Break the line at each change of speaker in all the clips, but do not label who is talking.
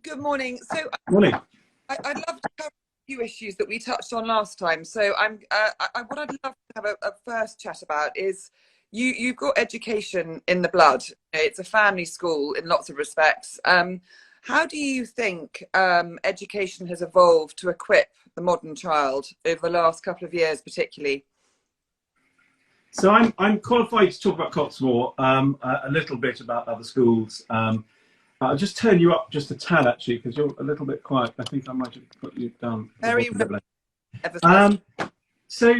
Good morning. So
Morning.
I'd love to cover a few issues that we touched on last time. So what I'd love to have a first chat about is you've got education in the blood. It's a family school in lots of respects. How do you think education has evolved to equip the modern child over the last couple of years, particularly?
So I'm qualified to talk about Cottesmore, a little bit about other schools. I'll just turn you up just a tad, actually, because you're a little bit quiet. I think I might have put you down.
Very
So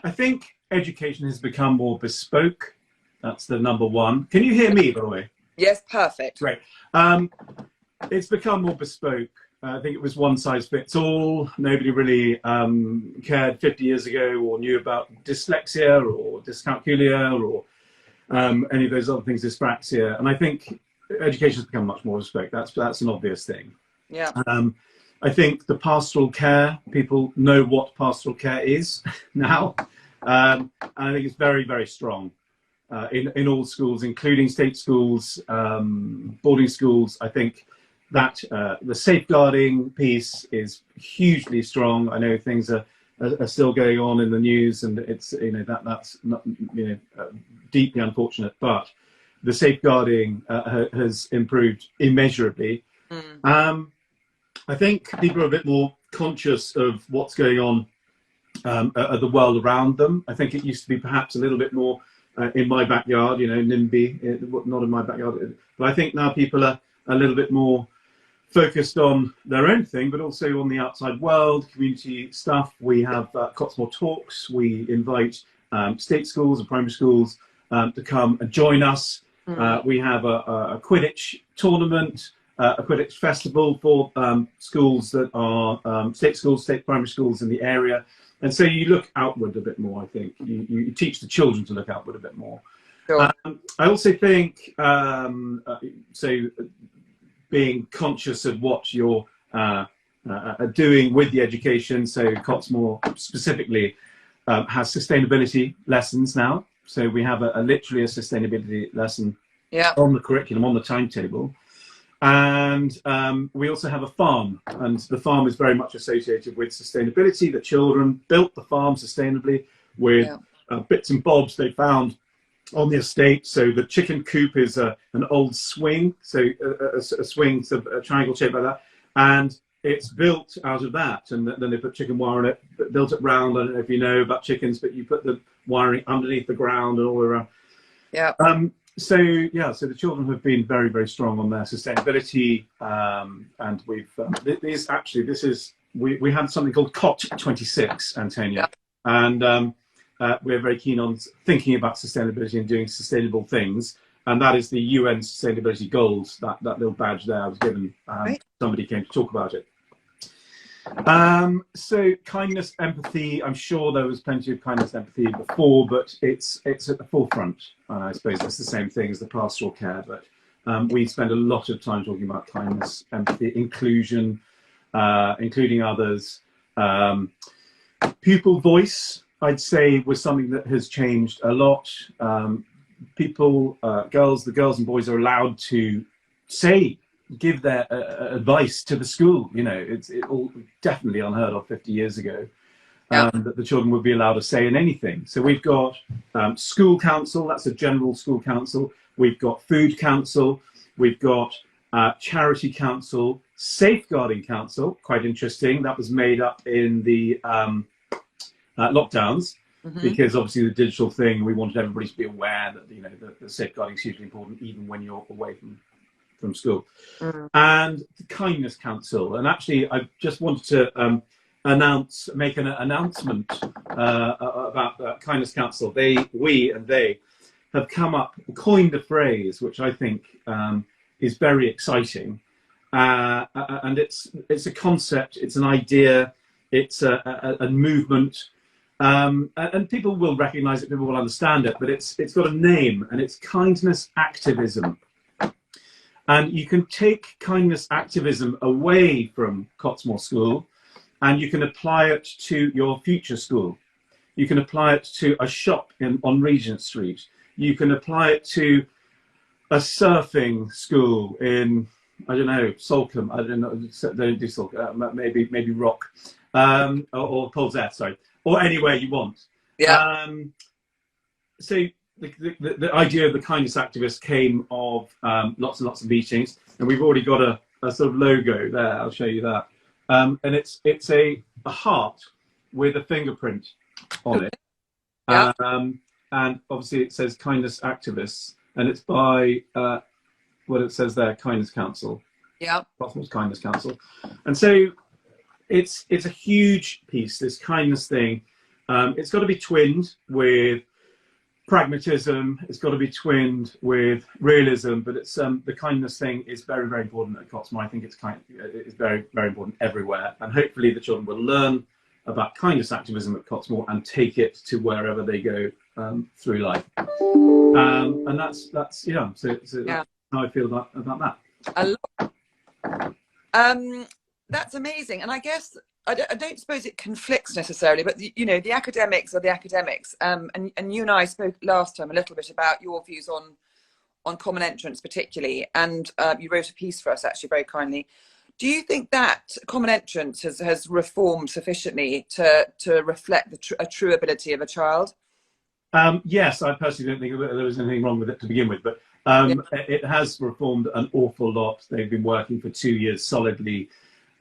I think education has become more bespoke. That's the number one. Can you hear me, by the way?
Yes, perfect.
Great. It's become more bespoke. I think it was one size fits all. Nobody really cared 50 years ago or knew about dyslexia or dyscalculia or any of those other things, dyspraxia. And I think education has become much more bespoke. That's an obvious thing.
Yeah.
I think the pastoral care, people know what pastoral care is now. And I think it's very, very strong in all schools, including state schools, boarding schools. I think that the safeguarding piece is hugely strong. I know things are still going on in the news, and it's that's not deeply unfortunate, but the safeguarding has improved immeasurably. I think people are a bit more conscious of what's going on at the world around them. I think it used to be perhaps a little bit more in my backyard, NIMBY, not in my backyard. But I think now people are a little bit more focused on their own thing, but also on the outside world, community stuff. We have Cottesmore Talks. We invite state schools and primary schools to come and join us. We have a Quidditch tournament, a Quidditch festival for schools that are state schools, state primary schools in the area. And so you look outward a bit more, I think. You teach the children to look outward a bit more.
Sure.
I also think, being conscious of what you're doing with the education. So Cottesmore specifically has sustainability lessons now. So we have literally a sustainability lesson on the curriculum, on the timetable. And we also have a farm, and the farm is very much associated with sustainability. The children built the farm sustainably with bits and bobs they found on the estate. So the chicken coop is an old swing, so a swing, so a triangle shape like that, and it's built out of that. And then they put chicken wire on it, built it round. I don't know if you know about chickens, but you put the wiring underneath the ground and all around.
Yeah.
So the children have been very, very strong on their sustainability, and we've we had something called COP26, Antonia, and we're very keen on thinking about sustainability and doing sustainable things, and that is the UN Sustainability Goals. That little badge there I was given. Somebody came to talk about it. So kindness, empathy. I'm sure there was plenty of kindness, empathy before, but it's at the forefront. I suppose it's the same thing as the pastoral care, but we spend a lot of time talking about kindness, empathy, inclusion, including others. Pupil voice, I'd say, was something that has changed a lot. The girls and boys are allowed to give their advice to the school. It's all definitely unheard of 50 years ago, that the children would be allowed to say in anything. So we've got school council, that's a general school council. We've got food council. We've got charity council, safeguarding council, quite interesting. That was made up in the lockdowns, because obviously the digital thing, we wanted everybody to be aware that the safeguarding is hugely important, even when you're away from school. And the kindness council. And actually I just wanted to make an announcement about kindness council. We have coined a phrase which I think is very exciting, and it's a concept, it's an idea, it's a movement, and people will recognize it, people will understand it, but it's got a name, and it's kindness activism. And you can take kindness activism away from Cottesmore School, and you can apply it to your future school. You can apply it to a shop on Regent Street. You can apply it to a surfing school in I don't know, Salcombe. I don't know. They don't do Salcombe. Maybe Rock, or Polzeth, sorry, or anywhere you want.
Yeah.
So the idea of the kindness activist came of lots and lots of meetings, and we've already got a sort of logo there. I'll show you that, and it's a heart with a fingerprint on it,
Yeah.
and obviously it says kindness activists, and it's by what it says there, Kindness Council.
Yeah.
Cottesmore's Kindness Council, and so it's a huge piece. This kindness thing, it's got to be twinned with pragmatism. It's got to be twinned with realism. But it's the kindness thing is very, very important at Cottesmore. I think it's very, very important everywhere, and hopefully the children will learn about kindness activism at Cottesmore and take it to wherever they go through life. And that's yeah. So
Yeah.
that's how I feel about that.
A lot. That's amazing, and I guess I don't suppose it conflicts necessarily, but the academics are the academics. And you and I spoke last time a little bit about your views on common entrance, particularly, and you wrote a piece for us actually very kindly. Do you think that common entrance has reformed sufficiently to reflect a true ability of a child?
Yes, I personally don't think there was anything wrong with it to begin with, but it has reformed an awful lot. They've been working for 2 years solidly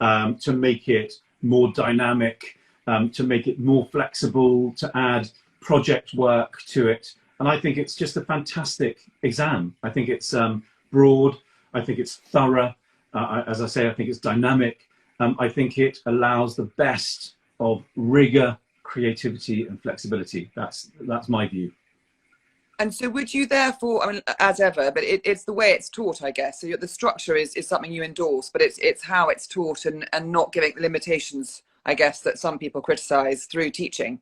to make it more dynamic, to make it more flexible, to add project work to it. And I think it's just a fantastic exam. I think it's broad. I think it's thorough. As I say, I think it's dynamic. I think it allows the best of rigor, creativity and flexibility. That's my view.
And so would you therefore, I mean, as ever, but it's the way it's taught, I guess. So the structure is something you endorse, but it's how it's taught and not giving limitations, I guess, that some people criticise through teaching.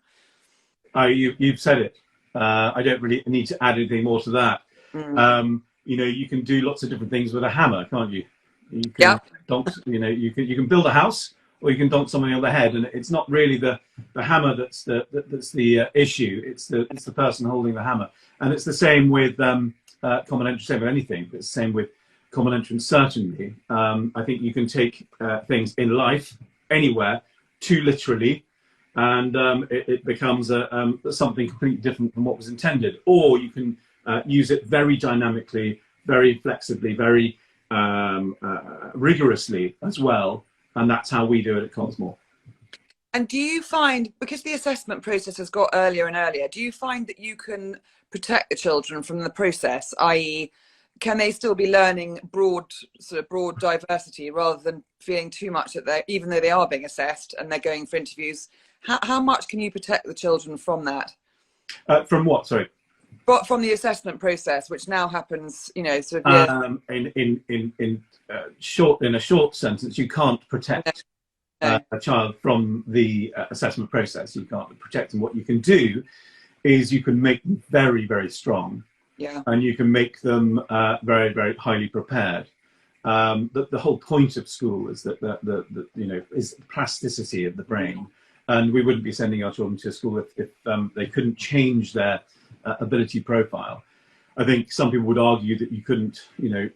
You've said it. I don't really need to add anything more to that. You can do lots of different things with a hammer, can't you? You can donk, you can build a house, or you can donk somebody on the head, and it's not really the hammer that's the issue. It's the person holding the hammer, and it's the same with common entrance. Same with anything. It's the same with common entrance. Certainly, I think you can take things in life anywhere too literally, and it becomes something completely different from what was intended. Or you can use it very dynamically, very flexibly, very rigorously as well. And that's how we do it at Cottesmore.
And do you find, because the assessment process has got earlier and earlier, do you find that you can protect the children from the process, i.e., can they still be learning broad diversity rather than feeling too much that even though they are being assessed and they're going for interviews, how much can you protect the children from that?
From what? Sorry.
But from the assessment process, which now happens, sort of
in a short sentence, you can't protect a child from the assessment process. You can't protect them. What you can do is you can make them very, very strong, and you can make them very, very highly prepared. The whole point of school is that is plasticity of the brain, and we wouldn't be sending our children to school if they couldn't change their ability profile. I think some people would argue that you couldn't,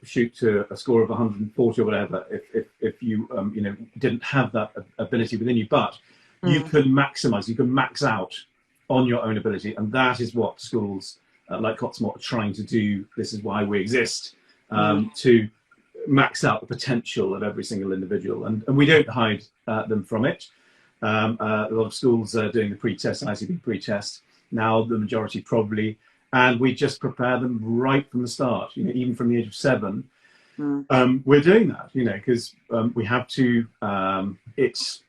shoot to a score of 140 or whatever if you, didn't have that ability within you. But you can maximise, you can max out on your own ability, and that is what schools like Cottesmore are trying to do. This is why we exist, to max out the potential of every single individual, and we don't hide them from it. A lot of schools are doing the pre-test, ICB pre-test now, the majority probably. And we just prepare them right from the start, even from the age of 7. We're doing that, because we have to. It's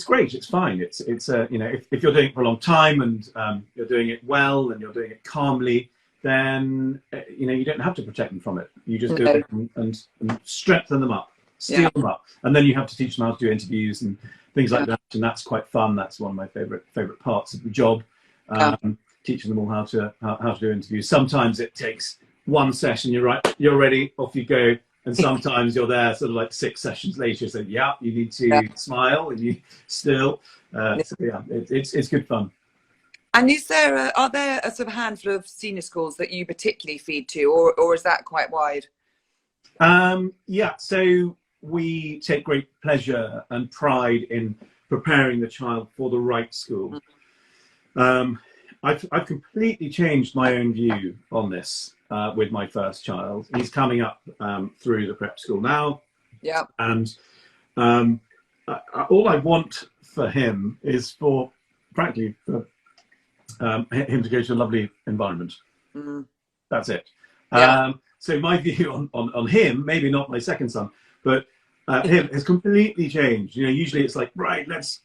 great. It's fine. It's if you're doing it for a long time and you're doing it well and you're doing it calmly, then you don't have to protect them from it. You just do it and strengthen them up, steel them up, and then you have to teach them how to do interviews and things like that. And that's quite fun. That's one of my favorite parts of the job. Teaching them all how to do interviews. Sometimes it takes one session, you're ready, off you go. And sometimes you're there sort of like 6 sessions later, so you need to smile and you still. It's good fun.
And are there a sort of handful of senior schools that you particularly feed to, or is that quite wide?
Yeah, so we take great pleasure and pride in preparing the child for the right school. Um, I've completely changed my own view on this with my first child. He's coming up through the prep school now,
Yeah.
and um, all I want for him is for, frankly, for him to go to a lovely environment.
Mm.
That's it.
Yeah.
So my view on him, maybe not my second son, but him has completely changed. You know, usually it's like, right, let's,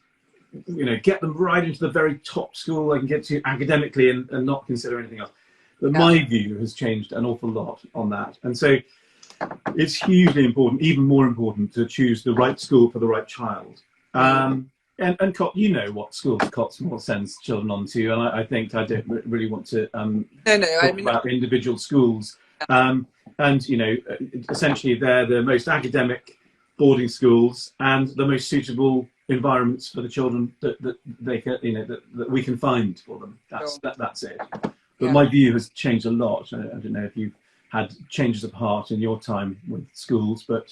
you know, get them right into the very top school I can get to academically and not consider anything else. But
Yeah.
my view has changed an awful lot on that. And so it's hugely important, even more important, to choose the right school for the right child. And you know what schools Cottesmore sends children on to, and I think I don't really want to
I
talk
mean,
about individual schools. And you know, essentially, they're the most academic boarding schools and the most suitable environments for the children that they can, you know, that we can find for them. That's it. But
yeah.
my view has changed a lot. I don't know if you've had changes of heart in your time with schools, but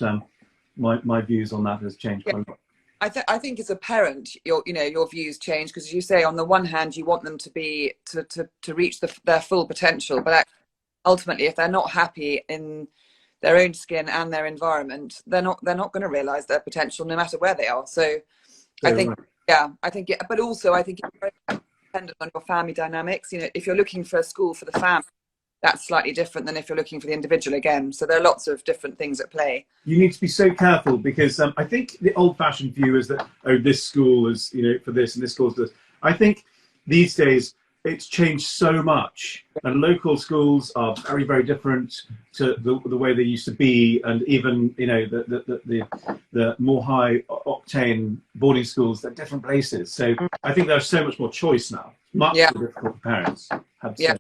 my views on that has changed quite a lot.
I think as a parent, your views change because, as you say, on the one hand, you want them to be to reach their full potential, but ultimately, if they're not happy in their own skin and their environment, they're not going to realise their potential, no matter where they are. So, I think,
Right.
yeah, I think, but also I think it's very dependent on your family dynamics. You know, if you're looking for a school for the family, that's slightly different than if you're looking for the individual again. So there are lots of different things at play.
You need to be so careful because I think the old-fashioned view is that, oh, this school is, you know, for this and this school is this. I think these days it's changed so much, and local schools are very, very different to the way they used to be, and even, you know, the more high octane boarding schools, they're different places. So I think there's so much more choice now. Much more difficult for parents. Have to say.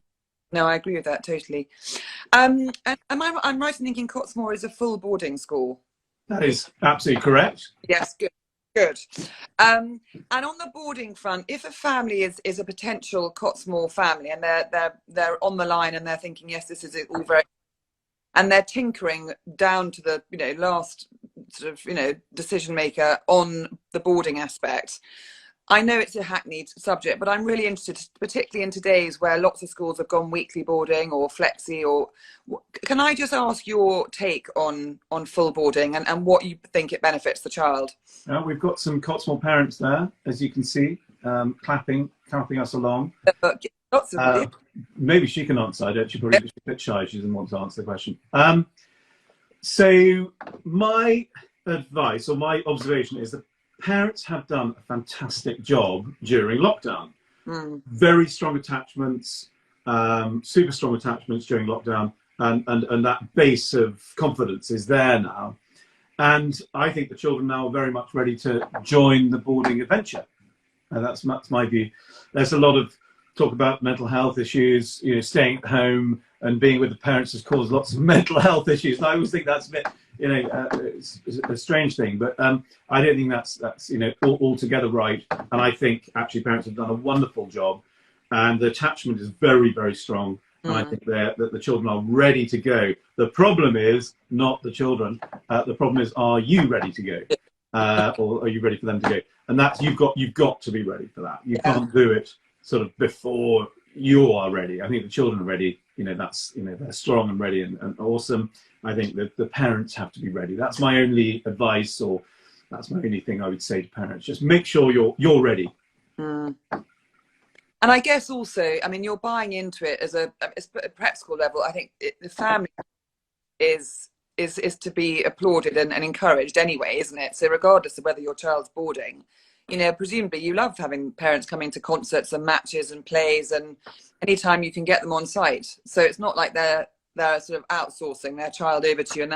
No, I agree with that totally. And I'm right in thinking Cottesmore is a full boarding school?
That is absolutely correct.
Yes, good. And on the boarding front, if a family is a potential Cottesmore family and they're on the line and they're thinking, yes, this is all very, and they're tinkering down to the last sort of decision maker on the boarding aspect. I know it's a hackneyed subject, but I'm really interested, particularly in today's where lots of schools have gone weekly boarding or flexi. Or can I just ask your take on full boarding and what you think it benefits the child?
We've got some Cottesmore parents there, as you can see, clapping us along.
Lots of
maybe she can answer. I don't. She's probably a bit shy. She doesn't want to answer the question. So my advice or my observation is that parents have done a fantastic job during lockdown. Very strong attachments, super strong attachments during lockdown, and that base of confidence is there now. And I think the children now are very much ready to join the boarding adventure. And that's my view. There's a lot of talk about mental health issues, you know, staying at home and being with the parents has caused lots of mental health issues. And I always think that's a bit, it's a strange thing, but I don't think that's altogether right. And I think actually parents have done a wonderful job, and the attachment is very, very strong. And I think that the children are ready to go. The problem is not the children. The problem is, are you ready to go, or are you ready for them to go? And that's you've got to be ready for that. You can't do it sort of before you are ready. I think the children are ready. They're strong and ready and awesome. I think that the parents have to be ready. That's my only advice, or that's my only thing I would say to parents. Just make sure you're ready.
And I guess also, I mean, you're buying into it as a prep school level. I think the family is to be applauded and encouraged anyway, isn't it? So regardless of whether your child's boarding, presumably you love having parents coming to concerts and matches and plays, and anytime you can get them on site. So it's not like they're sort of outsourcing their child over to you.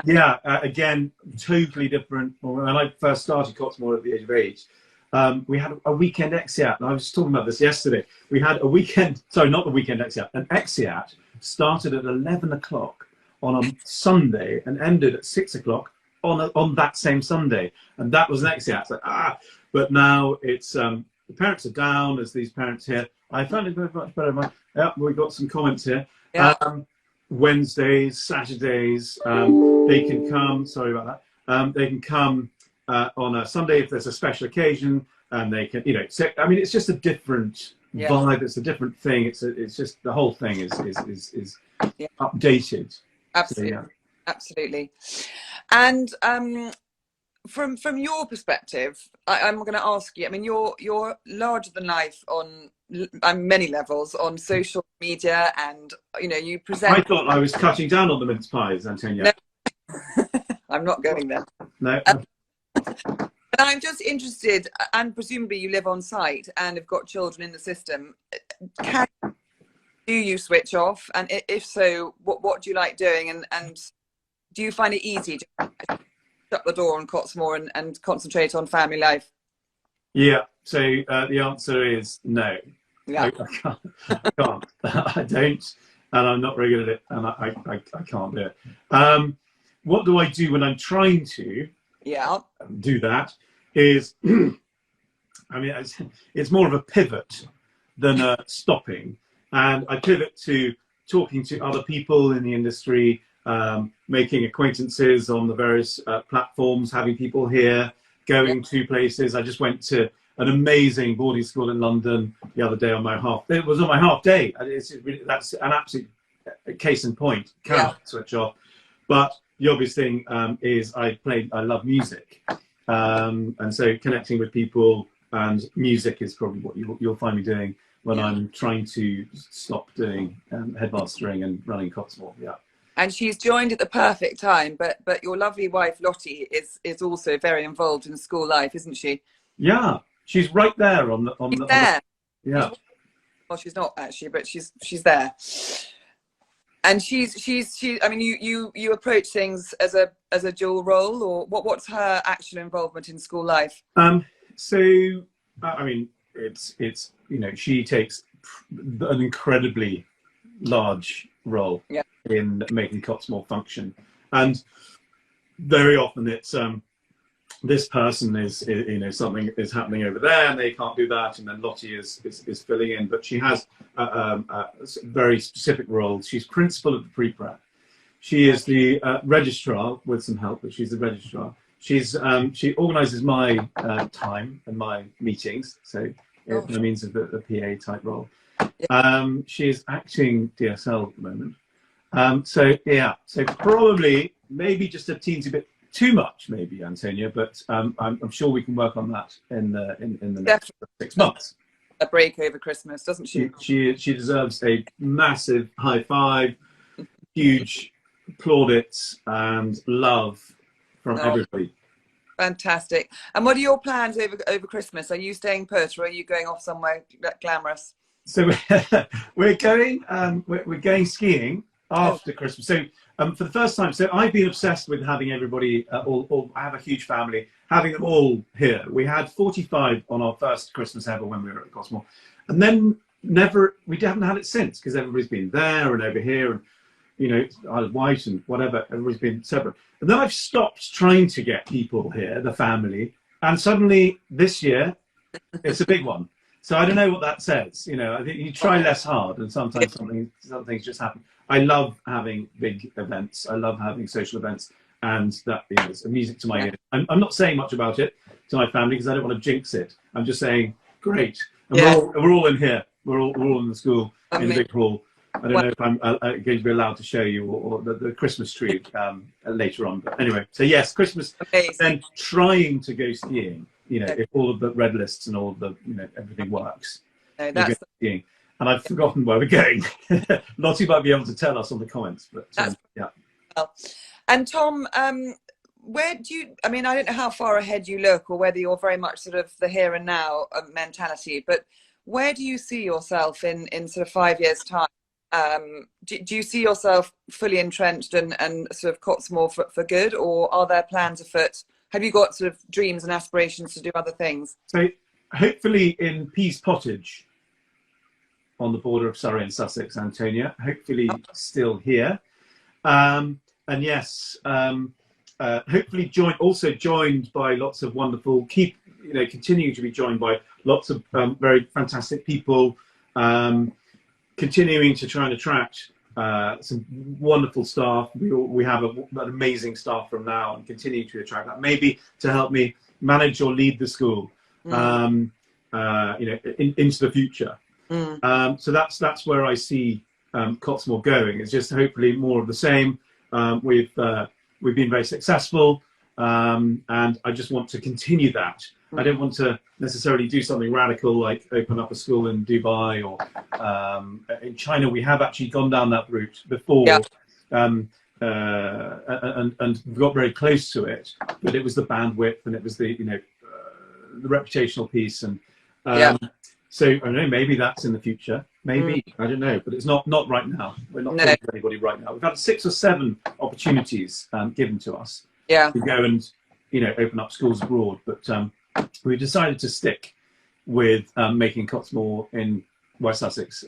Again, totally different. When I first started Cottesmore at the age of 8, we had a weekend exeat. I was talking about this yesterday. We had a weekend, sorry, not the weekend exeat, an exeat started at 11 o'clock on a Sunday and ended at 6 o'clock on that same Sunday. And that was an exeat. It's like, but now it's, the parents are down, as these parents here. I found it very much better. We've got some comments here.
Yeah.
Wednesdays, Saturdays. They can come. Sorry about that. They can come on a Sunday if there's a special occasion, and they can, So I mean, it's just a different vibe. It's a different thing. It's just the whole thing is updated.
Absolutely,
So, yeah.
absolutely. And from your perspective, I'm going to ask you. I mean, you're larger than life on many levels on social media, and you present.
I thought I was cutting down on the mince pies, Antonia.
No, I'm not going there.
No.
And I'm just interested, and presumably you live on site and have got children in the system. Do you switch off? And if so, what do you like doing? And do you find it easy to shut the door on Cottesmore and concentrate on family life?
Yeah. So the answer is no.
Yeah.
I can't. I don't, and I'm not very good at it, and I can't do it. What do I do when I'm trying to do that? Is I mean, it's more of a pivot than a stopping, and I pivot to talking to other people in the industry, making acquaintances on the various platforms, having people here, going to places. I just went to an amazing boarding school in London the other day on my half. It was on my half day. That's an absolute case in point. Can't switch off. But the obvious thing is I love music, and so connecting with people and music is probably what you'll find me doing when I'm trying to stop doing headmastering and running Cottesmore. Yeah. And
she's joined at the perfect time, but your lovely wife Lottie is also very involved in school life, isn't she?
Yeah, she's right there
yeah. Well, she's not actually, but she's there. And she. I mean, you approach things as a dual role, or what's her actual involvement in school life?
So I mean, it's she takes an incredibly large role in making Cottesmore function, and very often it's this person is something is happening over there and they can't do that, and then Lottie is filling in, but she has a very specific role. She's principal of the pre-prep. She is the registrar with some help, but she's the registrar. She organises my time and my meetings, so by means of the PA type role. She is acting DSL at the moment. So probably maybe just a teensy bit too much, maybe, Antonia, but I'm sure we can work on that in the next 6 months.
A break over Christmas, doesn't she?
She deserves a massive high five, huge plaudits and love from everybody.
Fantastic. And what are your plans over Christmas? Are you staying put, or are you going off somewhere glamorous?
So we're going skiing after Christmas. So for the first time, so I've been obsessed with having everybody, I have a huge family, having them all here. We had 45 on our first Christmas ever when we were at Cottesmore, and then we haven't had it since, because everybody's been there and over here, and Isle of Wight and whatever, everybody's been separate. And then I've stopped trying to get people here, the family, and suddenly this year it's a big one. So I don't know what that says. I think you try less hard, and sometimes some things just happen. I love having big events. I love having social events, and that is music to my ears. I'm not saying much about it to my family because I don't want to jinx it. I'm just saying, great. And we're all in here. We're all in the school in the big hall. I don't know if I'm going to be allowed to show you or the Christmas tree later on. But anyway, so yes, Christmas.
Amazing.
And trying to go skiing. If all of the red lists and all of the everything works.
No, that's
skiing. And I've forgotten where we're going. Lottie might be able to tell us on the comments, but yeah.
Well. And Tom, where do you? I mean, I don't know how far ahead you look, or whether you're very much sort of the here and now mentality. But where do you see yourself in sort of 5 years' time? Do you see yourself fully entrenched and sort of Cottesmore for good, or are there plans afoot? Have you got sort of dreams and aspirations to do other things?
So hopefully in Pease Pottage, on the border of Surrey and Sussex, Antonia, hopefully still here. And yes, hopefully joined by lots of wonderful, continuing to be joined by lots of very fantastic people, continuing to try and attract some wonderful staff. We have an amazing staff from now and continue to attract that, maybe to help me manage or lead the school, into the future. So that's where I see Cottesmore going. It's just hopefully more of the same. We've been very successful, and I just want to continue that. I don't want to necessarily do something radical like open up a school in Dubai or in China. We have actually gone down that route before, and got very close to it. But it was the bandwidth, and it was the the reputational piece, and so I don't know. Maybe that's in the future. Maybe I don't know, but it's not right now. We're not talking to anybody right now. We've had 6 or 7 opportunities given to us to go and open up schools abroad, but we decided to stick with making Cottesmore in West Sussex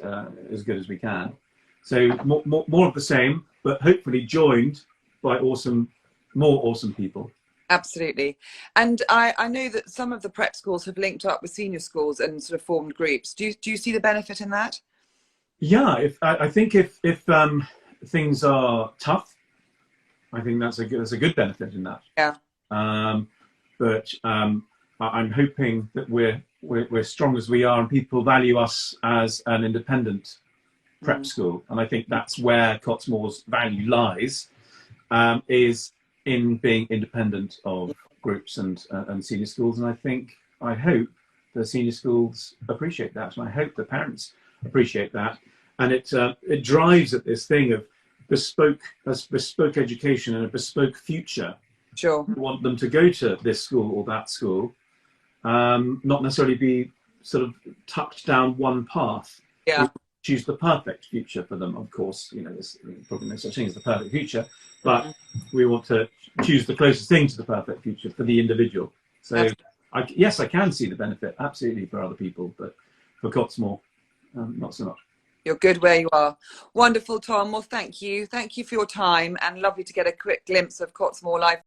as good as we can. So more of the same, but hopefully joined by more awesome people.
Absolutely. And I know that some of the prep schools have linked up with senior schools and sort of formed groups. Do you see the benefit in that?
Yeah, I think if things are tough, I think that's a good benefit in that.
Yeah.
But I'm hoping that we're strong as we are, and people value us as an independent prep school. And I think that's where Cottesmore's value lies, is in being independent of groups and senior schools. And I hope the senior schools appreciate that, and I hope the parents appreciate that. And it drives at this thing of bespoke education and a bespoke future.
Sure.
We want them to go to this school or that school, not necessarily be sort of tucked down one path.
Yeah.
We choose the perfect future for them, of course. There's probably no such thing as the perfect future, but we want to choose the closest thing to the perfect future for the individual. So, yes, I can see the benefit, absolutely, for other people, but for Cottesmore, not so much.
You're good where you are. Wonderful, Tom. Well, thank you. Thank you for your time, and lovely to get a quick glimpse of Cottesmore life.